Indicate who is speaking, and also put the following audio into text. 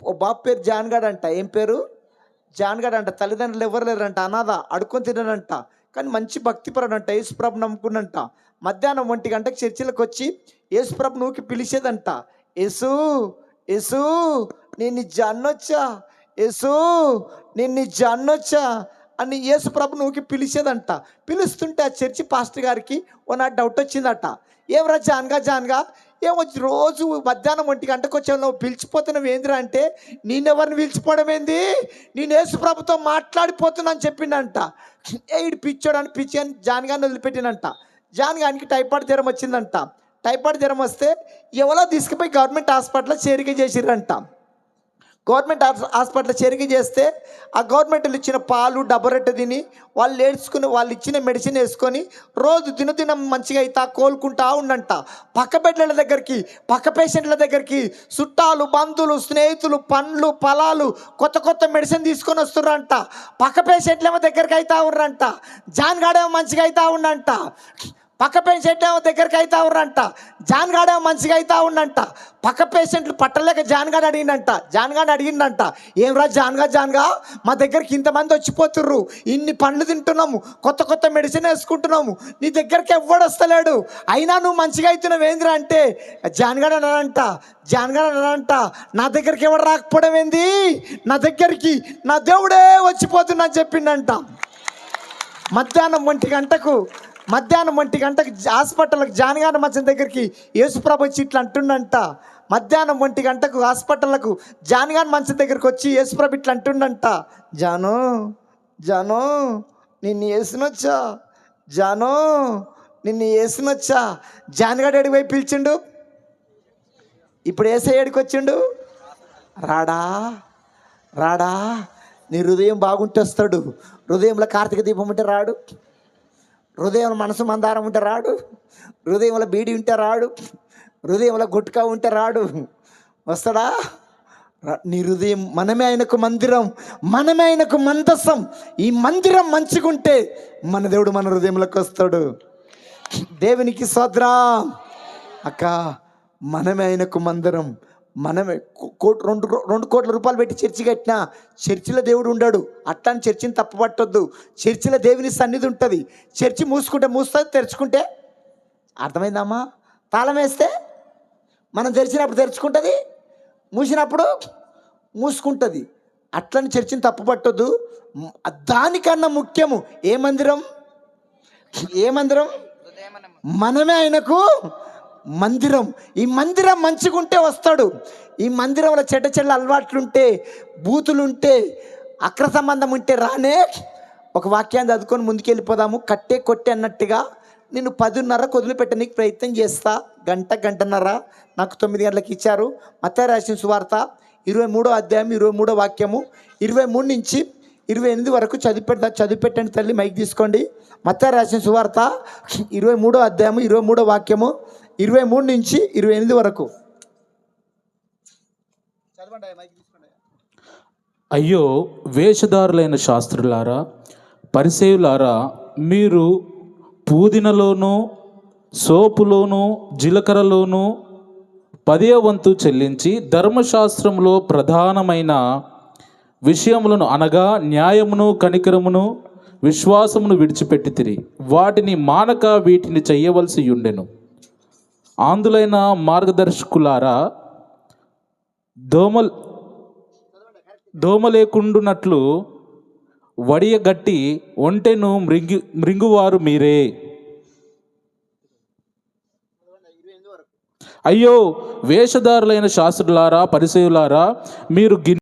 Speaker 1: ఓ బాబు పేరు జాన్గాడ్ అంట. ఏం పేరు? జాన్గాడ్ అంట. తల్లిదండ్రులు ఎవరు లేరంట, అనాథ, అడుక్కొని తినడంట. కానీ మంచి భక్తిపరుడు అంట, యేసుప్రభు నమ్ముకున్నంట. మధ్యాహ్నం 1 గంటకి చర్చిలకు వచ్చి యేసుప్రభు నూకి పిలిచేదంట. యేసు యేసు నేను జన్నొచ్చా, యేసు నేను జన్నొచ్చా అని యేసుప్రభు నూకి పిలిచేదంట. పిలుస్తుంటే ఆ చర్చి పాస్టర్ గారికి ఓ నా డౌట్ వచ్చిందట. ఏమరా జాన్గా ఏమో రోజు మధ్యాహ్నం 1 గంటకు వచ్చావు, నువ్వు పిలిచిపోతున్నావు ఏందిరా అంటే, నేనెవరిని పిలిచిపోవడం ఏంది, నేను యేసుప్రభుతో మాట్లాడిపోతున్నా అని చెప్పిండంట. ఈడు పిచ్చోడు అని పిచ్చి అని జాన్గాన్ని వదిలిపెట్టినంట. జాన్గానికి టైఫాయిడ్ జ్వరం వచ్చిందంట. టైఫాయిడ్ జ్వరం వస్తే ఎవరో తీసుకుపోయి గవర్నమెంట్ హాస్పిటల్లో చేరిక చేసిరంట. గవర్నమెంట్ హాస్పిటల్ చేరిక చేస్తే ఆ గవర్నమెంట్లు ఇచ్చిన పాలు డబ్బరొట్టె తిని వాళ్ళు ఏడ్చుకుని వాళ్ళు ఇచ్చిన మెడిసిన్ వేసుకొని రోజు దినదినం మంచిగా అవుతా కోలుకుంటా ఉండంట. పక్క బెడ్ల దగ్గరికి, పక్క పేషెంట్ల దగ్గరికి చుట్టాలు, బంధువులు, స్నేహితులు, పండ్లు, ఫలాలు, కొత్త కొత్త మెడిసిన్ తీసుకొని వస్తుర్రంట. పక్క పేషెంట్లు ఏమో దగ్గరికి అవుతా ఉర్రంట. జాన్గాడేమో మంచిగా అవుతా ఉండంట. పక్క పేషెంట్లు ఏమో దగ్గరికి అవుతా ఉర్రంట. జాన్గాడేమో మంచిగా అవుతా ఉండంట. పక్క పేషెంట్లు పట్టలేక జాన్గాడు అడిగిందంట, ఏమరా జాన్గా మా దగ్గరికి ఇంతమంది వచ్చిపోతుర్రు, ఇన్ని పండ్లు తింటున్నాము, కొత్త కొత్త మెడిసిన్ వేసుకుంటున్నాము, నీ దగ్గరికి ఎవ్వడు వస్తలేడు, అయినా నువ్వు మంచిగా అవుతున్నావు ఏందిరా అంటే, జాన్గాడు అన్నాడంట నా దగ్గరికి ఎవడు రాకపోవడం ఏంది, నా దగ్గరికి నా దేవుడే వచ్చిపోతున్నా అని చెప్పిండంట. మధ్యాహ్నం 1 గంటకు హాస్పిటల్కి జాన్గాడి మంచం దగ్గరికి యేసుప్రభు వచ్చి ఇట్లా అంటుండంట. మధ్యాహ్నం 1 గంటకు హాస్పిటల్కు జాన్గాడి మంచం దగ్గరికి వచ్చి యేసుప్రభు ఇట్లా అంటుండంట, జాను నిన్ను వేసినొచ్చా, నిన్ను వేసినొచ్చా. జాన్గాడు ఏడికి పోయి పిలిచిండు, ఇప్పుడు ఏసై ఏడికి వచ్చిండు, రాడా నీ హృదయం బాగుంటే వస్తాడు. హృదయంలో కార్తీక దీపం ఉంటే రాడు, హృదయంలో మనసు మందారం ఉంటే రాడు, హృదయంలో బీడి ఉంటే రాడు, హృదయంలో గుట్కా ఉంటే రాడు, వస్తాడా? నీ హృదయం, మనమే ఆయనకు మందిరం, మనమే ఆయనకు మందసం. ఈ మందిరం మంచిగుంటే మన దేవుడు మన హృదయంలోకి వస్తాడు. దేవునికి స్తోత్రం. అక్క, మనమే ఆయనకు మందిరం, మనమే 2 కోట్ల రూపాయలు పెట్టి చర్చి కట్టినా చర్చిలో దేవుడు ఉండడు. అట్లాని చర్చిని తప్పుపట్టొద్దు. చర్చిలో దేవుని సన్నిధి ఉంటుంది. చర్చి మూస్తుంది, తెరుచుకుంటే అర్థమైందమ్మా? తాళం వేస్తే మనం తెరిచినప్పుడు తెరుచుకుంటుంది, మూసినప్పుడు మూసుకుంటుంది. అట్లని చర్చిని తప్పుపట్టొద్దు. దానికన్నా ముఖ్యము ఏ మందిరం? మనమే ఆయనకు మందిరం. ఈ మందిరం మంచిగుంటే వస్తాడు. ఈ మందిరంలో చెడ్డ అలవాట్లుంటే, బూతులుంటే, అక్ర సంబంధం ఉంటే రానే. ఒక వాక్యాన్ని చదువుకొని ముందుకెళ్ళిపోదాము. కట్టే కొట్టే అన్నట్టుగా నేను 10:30 వదిలిపెట్టడానికి ప్రయత్నం చేస్తా. గంటన్నర నాకు 9 గంటలకు ఇచ్చారు. మత్తయి రాసిన సువార్త 23వ అధ్యాయం 23వ వాక్యము 23 నుంచి 28 వరకు చదివిపెట్టండి తల్లి, మైక్ తీసుకోండి. మత్తయి రాసిన సువార్త 23వ అధ్యాయము 23వ వాక్యము 23 నుంచి 28 వరకు చదవండి. మైక్ తీసుకోండి.
Speaker 2: అయ్యో వేషధారులైన శాస్త్రులారా, పరిసేయులారా, మీరు పూదినలోను, సోపులోను, జీలకర్రలోను 10వ వంతు చెల్లించి ధర్మశాస్త్రంలో ప్రధానమైన విషయములను అనగా న్యాయమును, కనికరమును, విశ్వాసమును విడిచిపెట్టితిరి. వాటిని మానక వీటిని చెయ్యవలసి ఉండెను. ఆందులైన మార్గదర్శకులారా, దోమ లేకుండునట్లు వడియగట్టి ఒంటెను మృంగువారు మీరే. అయ్యో వేషధారులైన శాస్త్రులారా, పరిసేయులారా, మీరు